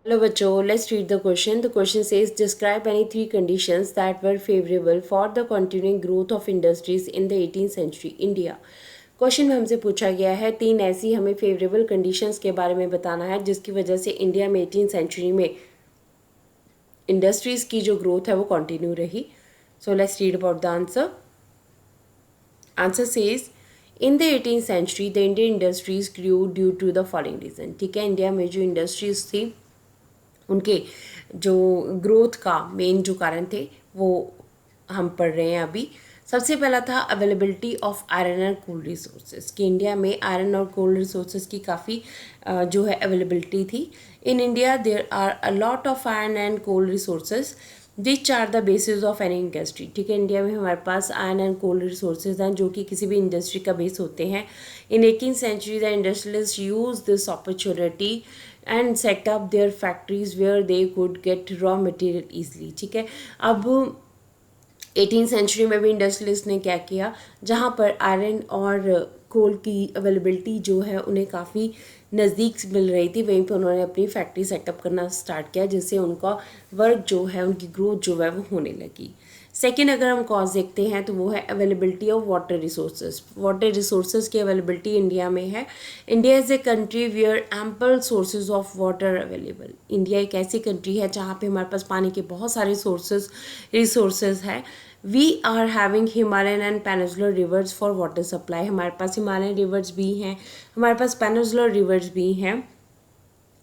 Hello बच्चों, let's read the question. The question says describe any three conditions that were favorable for the continuing growth of industries in the 18th century India. Question में हमसे पूछा गया है तीन ऐसी हमें फेवरेबल कंडीशंस के बारे में बताना है जिसकी वजह से इंडिया में 18th सेंचुरी में इंडस्ट्रीज की जो ग्रोथ है वो कंटिन्यू रही. So let's read about the answer. Answer says in the 18th century the Indian industries grew due to the following reason. ठीक है, इंडिया में जो इंडस्ट्रीज थी उनके जो ग्रोथ का मेन जो कारण थे वो हम पढ़ रहे हैं अभी. सबसे पहला था availability of iron and coal resources कि इंडिया में आयरन और कोल रिसोर्सेज की काफ़ी जो है अवेलेबिलिटी थी. In India there are a lot of iron and coal resources which are the basis of any industry. ठीक है, इंडिया में हमारे पास आयरन एंड कोल रिसोर्सेज हैं जो कि किसी भी इंडस्ट्री का बेस होते हैं. In 18th century the industrialist use this opportunity and set up their factories where they could get raw material easily. ठीक है, अब 18th सेंचुरी में भी इंडस्ट्रियलिस्ट ने क्या किया, जहाँ पर आयरन और कोल की अवेलेबिलिटी जो है उन्हें काफ़ी नज़दीक मिल रही थी, वहीं पर उन्होंने अपनी फैक्ट्री सेटअप करना स्टार्ट किया जिससे उनका वर्क जो है, उनकी ग्रोथ जो है वो होने लगी. सेकेंड अगर हम कॉज देखते हैं तो वो है availability of water resources. Water resources की अवेलेबिलिटी इंडिया में है. India is a country where ample sources of water available. India एक ऐसी कंट्री है जहाँ पे हमारे पास पानी के बहुत सारे रिसोर्सेज हैं. We are having Himalayan and peninsular rivers for water supply. हमारे पास हिमालयन रिवर्स भी हैं, हमारे पास पेनिनसुलर रिवर्स भी हैं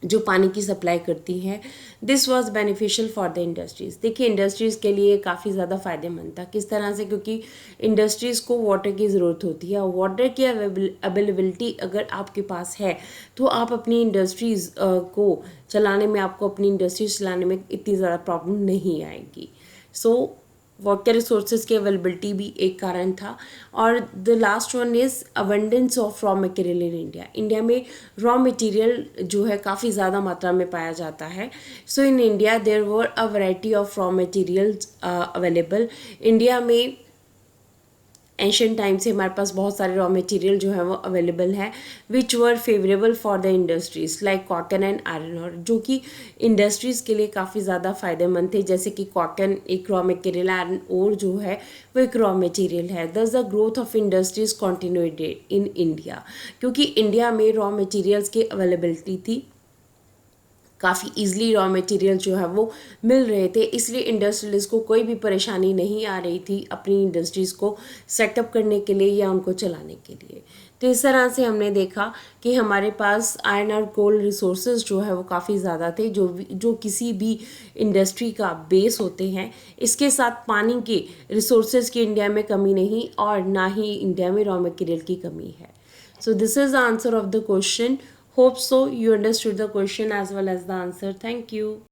जो पानी की सप्लाई करती हैं. This was beneficial for the industries. देखिए, इंडस्ट्रीज़ के लिए काफ़ी ज़्यादा फ़ायदेमंद था. किस तरह से? क्योंकि इंडस्ट्रीज़ को वाटर की ज़रूरत होती है. वाटर की अवेलेबिलिटी अगर आपके पास है तो आप अपनी इंडस्ट्रीज़ को चलाने में, आपको अपनी इंडस्ट्रीज चलाने में इतनी ज़्यादा प्रॉब्लम नहीं आएगी. सो वाटर रिसोर्सेज की अवेलेबिलिटी भी एक कारण था. और the last one is abundance of raw material in India. India में रॉ मटेरियल जो है काफ़ी ज़्यादा मात्रा में पाया जाता है. So in India there were a variety of raw materials available. India में एंशियंट टाइम से हमारे पास बहुत सारे रॉ मटेरियल जो है वो अवेलेबल है which were favourable for the industries like cotton and iron और, जो कि इंडस्ट्रीज़ के लिए काफ़ी ज़्यादा फ़ायदेमंद थे. जैसे कि कॉटन एक रॉ मटेरियल, आयरन और जो है वो एक रॉ मटेरियल है. दस the growth of industries continued in India. क्योंकि इंडिया में रॉ मटेरियल्स की अवेलेबिलिटी थी, काफ़ी ईजिली रॉ मटेरियल जो है वो मिल रहे थे, इसलिए इंडस्ट्रियलिस्ट को कोई भी परेशानी नहीं आ रही थी अपनी इंडस्ट्रीज़ को सेटअप करने के लिए या उनको चलाने के लिए. तो इस तरह से हमने देखा कि हमारे पास आयरन और कोल रिसोर्सेज जो है वो काफ़ी ज़्यादा थे जो किसी भी इंडस्ट्री का बेस होते हैं. इसके साथ पानी के रिसोर्सेज की इंडिया में कमी नहीं और ना ही इंडिया में रॉ मटेरियल की कमी है. So this is the answer of the question. Hope so you understood the question as well as the answer. Thank you.